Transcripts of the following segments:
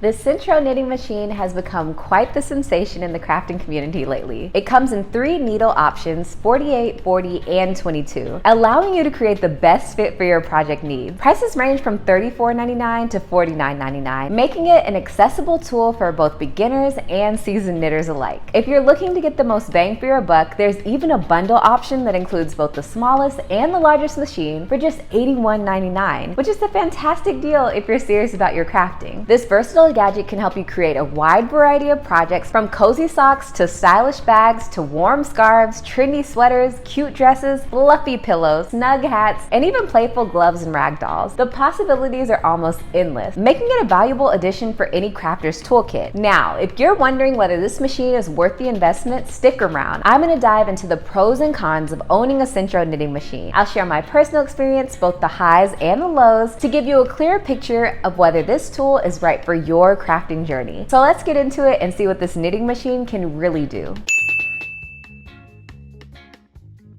The Sentro Knitting Machine has become quite the sensation in the crafting community lately. It comes in 3 needle options, 48, 40, and 22, allowing you to create the best fit for your project needs. Prices range from $34.99 to $49.99, making it an accessible tool for both beginners and seasoned knitters alike. If you're looking to get the most bang for your buck, there's even a bundle option that includes both the smallest and the largest machine for just $81.99, which is a fantastic deal if you're serious about your crafting. This versatile gadget can help you create a wide variety of projects, from cozy socks to stylish bags to warm scarves, trendy sweaters, cute dresses, fluffy pillows, snug hats, and even playful gloves and rag dolls. The possibilities are almost endless, making it a valuable addition for any crafter's toolkit. Now, if you're wondering whether this machine is worth the investment, stick around. I'm going to dive into the pros and cons of owning a Sentro knitting machine. I'll share my personal experience, both the highs and the lows, to give you a clear picture of whether this tool is right for your crafting journey. So let's get into it and see what this knitting machine can really do.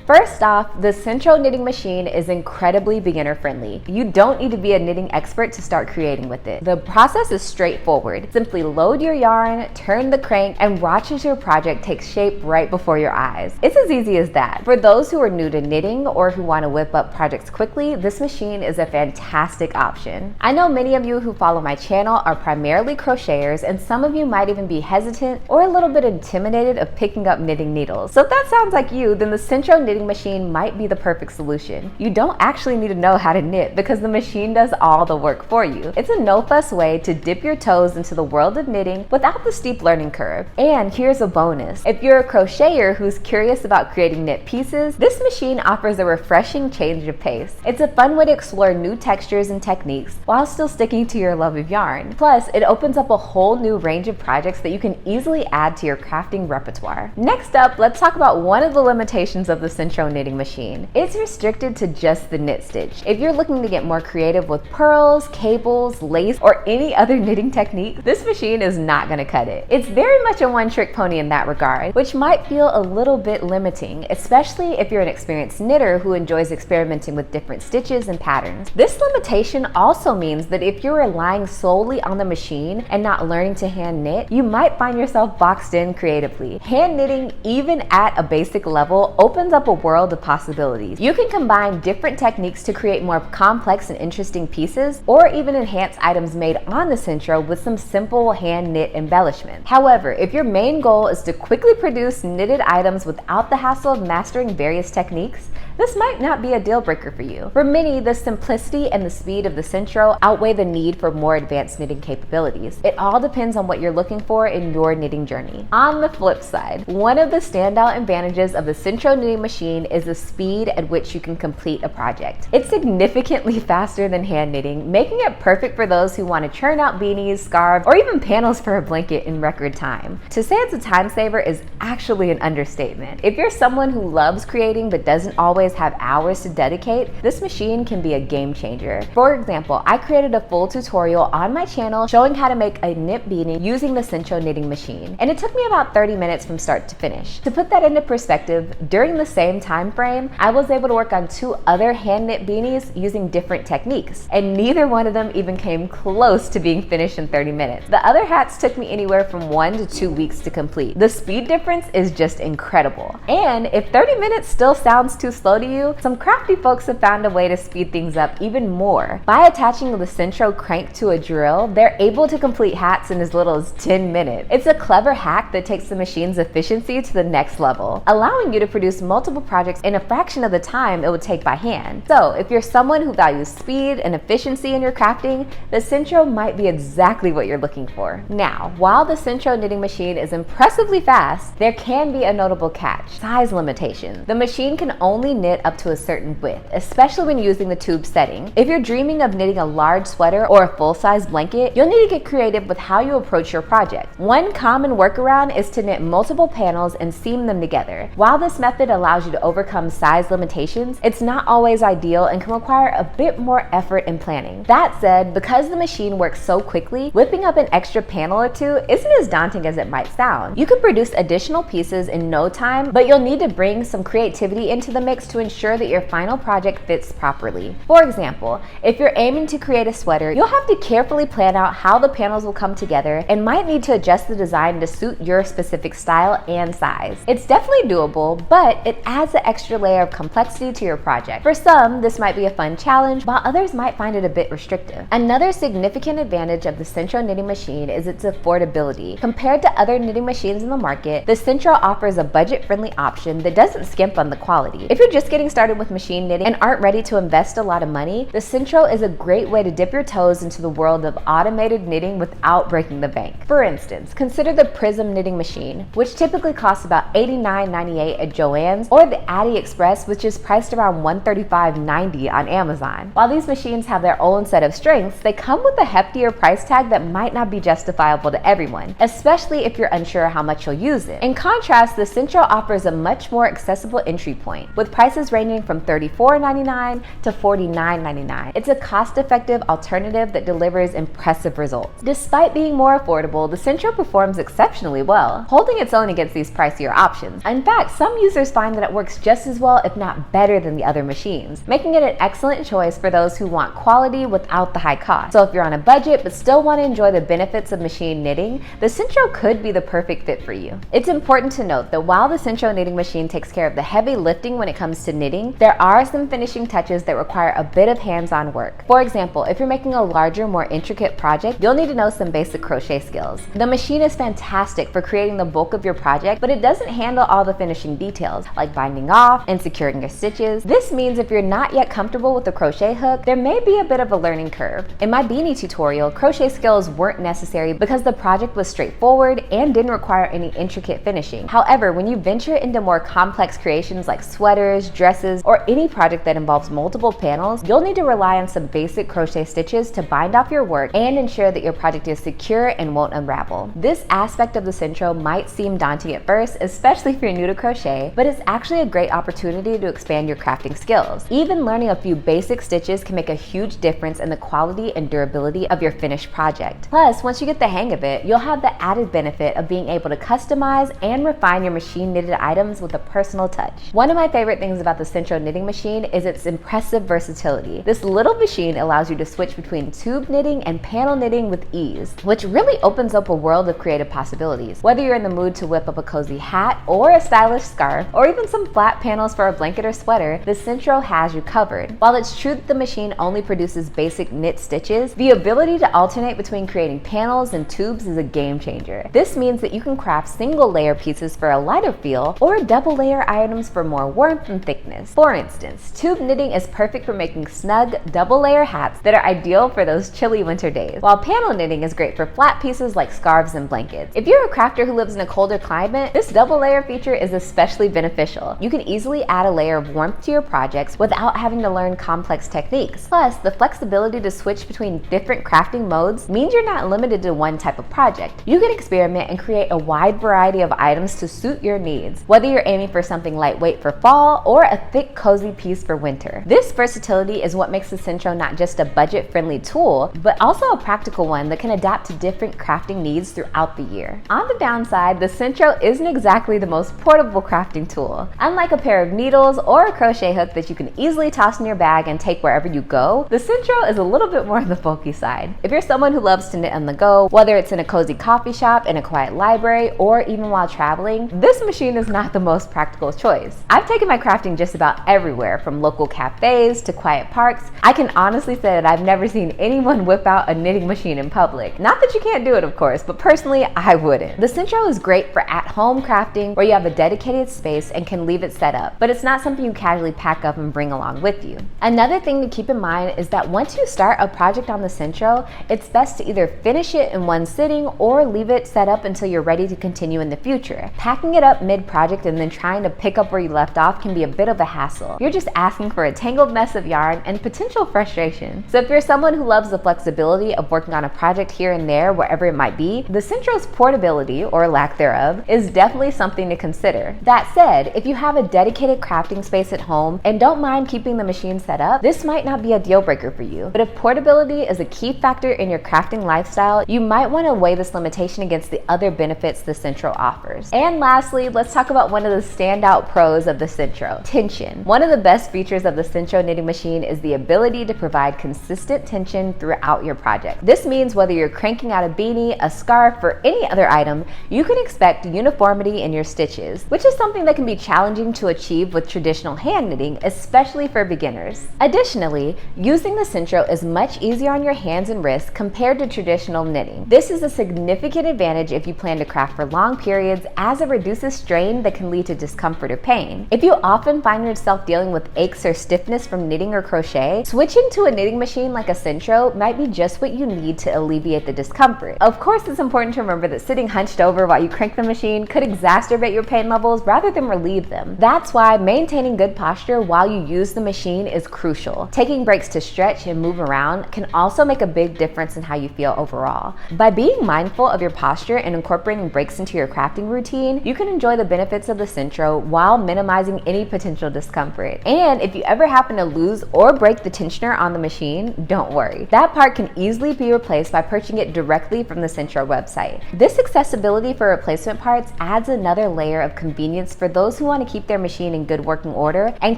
First off, the Sentro Knitting Machine is incredibly beginner friendly. You don't need to be a knitting expert to start creating with it. The process is straightforward. Simply load your yarn, turn the crank, and watch as your project takes shape right before your eyes. It's as easy as that. For those who are new to knitting or who want to whip up projects quickly, this machine is a fantastic option. I know many of you who follow my channel are primarily crocheters, and some of you might even be hesitant or a little bit intimidated of picking up knitting needles. So if that sounds like you, then the Sentro Knitting Machine might be the perfect solution. You don't actually need to know how to knit because the machine does all the work for you. It's a no-fuss way to dip your toes into the world of knitting without the steep learning curve. And here's a bonus. If you're a crocheter who's curious about creating knit pieces, this machine offers a refreshing change of pace. It's a fun way to explore new textures and techniques while still sticking to your love of yarn. Plus, it opens up a whole new range of projects that you can easily add to your crafting repertoire. Next up, let's talk about one of the limitations of the Sentro knitting machine. It's restricted to just the knit stitch. If you're looking to get more creative with pearls, cables, lace, or any other knitting technique, this machine is not going to cut it. It's very much a one-trick pony in that regard, which might feel a little bit limiting, especially if you're an experienced knitter who enjoys experimenting with different stitches and patterns. This limitation also means that if you're relying solely on the machine and not learning to hand knit, you might find yourself boxed in creatively. Hand knitting, even at a basic level, opens up a world of possibilities. You can combine different techniques to create more complex and interesting pieces, or even enhance items made on the Sentro with some simple hand knit embellishment. However, if your main goal is to quickly produce knitted items without the hassle of mastering various techniques, this might not be a deal breaker for you. For many, the simplicity and the speed of the Sentro outweigh the need for more advanced knitting capabilities. It all depends on what you're looking for in your knitting journey. On the flip side, one of the standout advantages of the Sentro knitting machine is the speed at which you can complete a project. It's significantly faster than hand knitting, making it perfect for those who want to churn out beanies, scarves, or even panels for a blanket in record time. To say it's a time saver is actually an understatement. If you're someone who loves creating but doesn't always have hours to dedicate, this machine can be a game changer. For example, I created a full tutorial on my channel showing how to make a knit beanie using the Sentro knitting machine, and it took me about 30 minutes from start to finish. To put that into perspective, during the same time frame, I was able to work on 2 other hand knit beanies using different techniques, and neither one of them even came close to being finished in 30 minutes. The other hats took me anywhere from 1 to 2 weeks to complete. The speed difference is just incredible. And if 30 minutes still sounds too slow to you, some crafty folks have found a way to speed things up even more. By attaching the Sentro crank to a drill, they're able to complete hats in as little as 10 minutes. It's a clever hack that takes the machine's efficiency to the next level, allowing you to produce multiple projects in a fraction of the time it would take by hand. So if you're someone who values speed and efficiency in your crafting, the Sentro might be exactly what you're looking for. Now, while the Sentro knitting machine is impressively fast, there can be a notable catch: size limitations. The machine can only knit up to a certain width, especially when using the tube setting. If you're dreaming of knitting a large sweater or a full-size blanket, you'll need to get creative with how you approach your project. One common workaround is to knit multiple panels and seam them together. While this method allows you you to overcome size limitations, it's not always ideal and can require a bit more effort and planning. That said, because the machine works so quickly, whipping up an extra panel or two isn't as daunting as it might sound. You can produce additional pieces in no time, but you'll need to bring some creativity into the mix to ensure that your final project fits properly. For example, if you're aiming to create a sweater, you'll have to carefully plan out how the panels will come together and might need to adjust the design to suit your specific style and size. It's definitely doable, but it adds an extra layer of complexity to your project. For some, this might be a fun challenge, while others might find it a bit restrictive. Another significant advantage of the Sentro Knitting Machine is its affordability. Compared to other knitting machines in the market, the Sentro offers a budget-friendly option that doesn't skimp on the quality. If you're just getting started with machine knitting and aren't ready to invest a lot of money, the Sentro is a great way to dip your toes into the world of automated knitting without breaking the bank. For instance, consider the Prism knitting machine, which typically costs about $89.98 at Joann's, or the Addy Express, which is priced around $135.90 on Amazon. While these machines have their own set of strengths, they come with a heftier price tag that might not be justifiable to everyone, especially if you're unsure how much you'll use it. In contrast, the Sentro offers a much more accessible entry point, with prices ranging from $34.99 to $49.99. It's a cost-effective alternative that delivers impressive results. Despite being more affordable, the Sentro performs exceptionally well, holding its own against these pricier options. In fact, some users find that it works just as well, if not better, than the other machines, making it an excellent choice for those who want quality without the high cost. So if you're on a budget but still want to enjoy the benefits of machine knitting, the Sentro could be the perfect fit for you. It's important to note that while the Sentro knitting machine takes care of the heavy lifting when it comes to knitting, there are some finishing touches that require a bit of hands-on work. For example, if you're making a larger, more intricate project, you'll need to know some basic crochet skills. The machine is fantastic for creating the bulk of your project, but it doesn't handle all the finishing details, like binding off and securing your stitches. This means if you're not yet comfortable with the crochet hook, there may be a bit of a learning curve. In my beanie tutorial, crochet skills weren't necessary because the project was straightforward and didn't require any intricate finishing. However, when you venture into more complex creations like sweaters, dresses, or any project that involves multiple panels, you'll need to rely on some basic crochet stitches to bind off your work and ensure that your project is secure and won't unravel. This aspect of the Sentro might seem daunting at first, especially if you're new to crochet, but it's actually a great opportunity to expand your crafting skills. Even learning a few basic stitches can make a huge difference in the quality and durability of your finished project. Plus, once you get the hang of it, you'll have the added benefit of being able to customize and refine your machine knitted items with a personal touch. One of my favorite things about the Sentro knitting machine is its impressive versatility. This little machine allows you to switch between tube knitting and panel knitting with ease, which really opens up a world of creative possibilities. Whether you're in the mood to whip up a cozy hat or a stylish scarf, or even some flat panels for a blanket or sweater, the Sentro has you covered. While it's true that the machine only produces basic knit stitches, the ability to alternate between creating panels and tubes is a game changer. This means that you can craft single layer pieces for a lighter feel or double layer items for more warmth and thickness. For instance, tube knitting is perfect for making snug double layer hats that are ideal for those chilly winter days, while panel knitting is great for flat pieces like scarves and blankets. If you're a crafter who lives in a colder climate, this double layer feature is especially beneficial. You can easily add a layer of warmth to your projects without having to learn complex techniques. Plus, the flexibility to switch between different crafting modes means you're not limited to one type of project. You can experiment and create a wide variety of items to suit your needs, whether you're aiming for something lightweight for fall or a thick, cozy piece for winter. This versatility is what makes the Sentro not just a budget-friendly tool, but also a practical one that can adapt to different crafting needs throughout the year. On the downside, the Sentro isn't exactly the most portable crafting tool. Unlike a pair of needles or a crochet hook that you can easily toss in your bag and take wherever you go, the Sentro is a little bit more on the bulky side. If you're someone who loves to knit on the go, whether it's in a cozy coffee shop, in a quiet library, or even while traveling, this machine is not the most practical choice. I've taken my crafting just about everywhere, from local cafes to quiet parks. I can honestly say that I've never seen anyone whip out a knitting machine in public. Not that you can't do it, of course, but personally, I wouldn't. The Sentro is great for at-home crafting where you have a dedicated space and can leave it set up, but it's not something you casually pack up and bring along with you. Another thing to keep in mind is that once you start a project on the Sentro, it's best to either finish it in one sitting or leave it set up until you're ready to continue in the future. Packing it up mid-project and then trying to pick up where you left off can be a bit of a hassle. You're just asking for a tangled mess of yarn and potential frustration. So if you're someone who loves the flexibility of working on a project here and there, wherever it might be, the Sentro's portability, or lack thereof, is definitely something to consider. That said, if you have a dedicated crafting space at home and don't mind keeping the machine set up, this might not be a deal breaker for you. But if portability is a key factor in your crafting lifestyle, you might want to weigh this limitation against the other benefits the Sentro offers. And lastly, let's talk about one of the standout pros of the Sentro: tension. One of the best features of the Sentro knitting machine is the ability to provide consistent tension throughout your project. This means whether you're cranking out a beanie, a scarf, or any other item, you can expect uniformity in your stitches, which is something that can be challenging to achieve with traditional hand knitting, especially for beginners. Additionally, using the Sentro is much easier on your hands and wrists compared to traditional knitting. This is a significant advantage if you plan to craft for long periods, as it reduces strain that can lead to discomfort or pain. If you often find yourself dealing with aches or stiffness from knitting or crochet, switching to a knitting machine like a Sentro might be just what you need to alleviate the discomfort. Of course, it's important to remember that sitting hunched over while you crank the machine could exacerbate your pain levels rather than relieve them. That's why maintaining good posture while you use the machine is crucial. Taking breaks to stretch and move around can also make a big difference in how you feel overall. By being mindful of your posture and incorporating breaks into your crafting routine, you can enjoy the benefits of the Sentro while minimizing any potential discomfort. And if you ever happen to lose or break the tensioner on the machine, don't worry. That part can easily be replaced by purchasing it directly from the Sentro website. This accessibility for replacement parts adds another layer of convenience for those who want to keep their machine in good working order and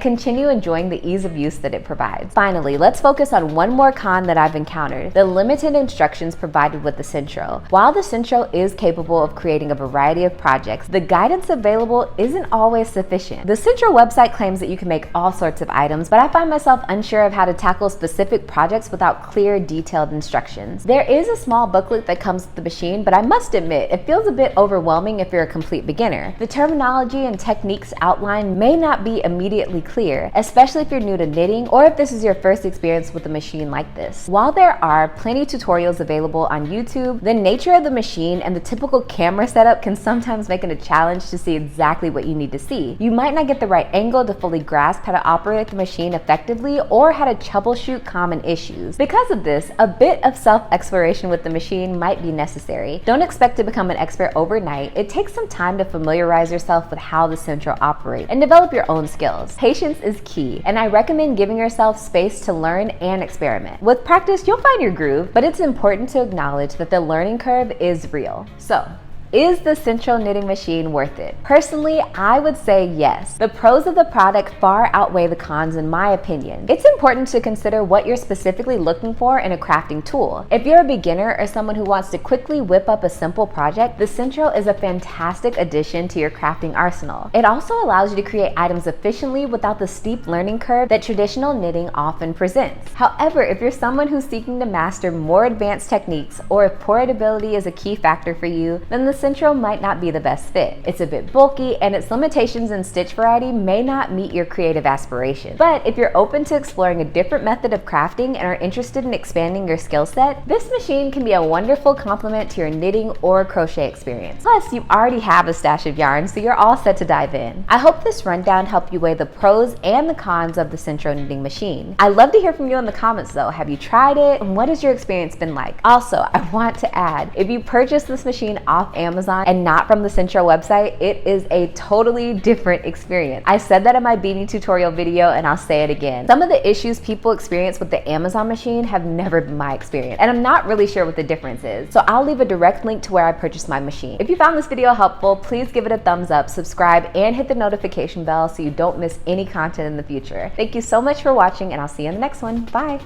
continue enjoying the ease of use that it provides. Finally, let's focus on one more con that I've encountered: the limited instructions provided with the Sentro. While the Sentro is capable of creating a variety of projects, the guidance available isn't always sufficient. The Sentro website claims that you can make all sorts of items, but I find myself unsure of how to tackle specific projects without clear, detailed instructions. There is a small booklet that comes with the machine, but I must admit, it feels a bit overwhelming if you're a complete beginner. The terminology and techniques outlined may not be immediately clear, especially if you're new to knitting or if this is your first experience with a machine like this. While there are plenty of tutorials available on YouTube, the nature of the machine and the typical camera setup can sometimes make it a challenge to see exactly what you need to see. You might not get the right angle to fully grasp how to operate the machine effectively or how to troubleshoot common issues. Because of this, a bit of self-exploration with the machine might be necessary. Don't expect to become an expert overnight. It takes some time to familiarize yourself with how the Sentro operates and develop your own skills. Patience is key, and I recommend giving yourself space to learn and experiment. With practice, you'll find your groove, but it's important to acknowledge that the learning curve is real. So, is the Sentro knitting machine worth it? Personally, I would say yes. The pros of the product far outweigh the cons in my opinion. It's important to consider what you're specifically looking for in a crafting tool. If you're a beginner or someone who wants to quickly whip up a simple project, the Sentro is a fantastic addition to your crafting arsenal. It also allows you to create items efficiently without the steep learning curve that traditional knitting often presents. However, if you're someone who's seeking to master more advanced techniques, or if portability is a key factor for you, then the Sentro might not be the best fit. It's a bit bulky, and its limitations in stitch variety may not meet your creative aspirations. But if you're open to exploring a different method of crafting and are interested in expanding your skill set, this machine can be a wonderful complement to your knitting or crochet experience. Plus, you already have a stash of yarn, so you're all set to dive in. I hope this rundown helped you weigh the pros and the cons of the Sentro knitting machine. I'd love to hear from you in the comments though. Have you tried it? And what has your experience been like? Also, I want to add, if you purchase this machine off Amazon and not from the Sentro website, it is a totally different experience. I said that in my beanie tutorial video, and I'll say it again. Some of the issues people experience with the Amazon machine have never been my experience, and I'm not really sure what the difference is. So I'll leave a direct link to where I purchased my machine. If you found this video helpful, please give it a thumbs up, subscribe, and hit the notification bell so you don't miss any content in the future. Thank you so much for watching, and I'll see you in the next one. Bye.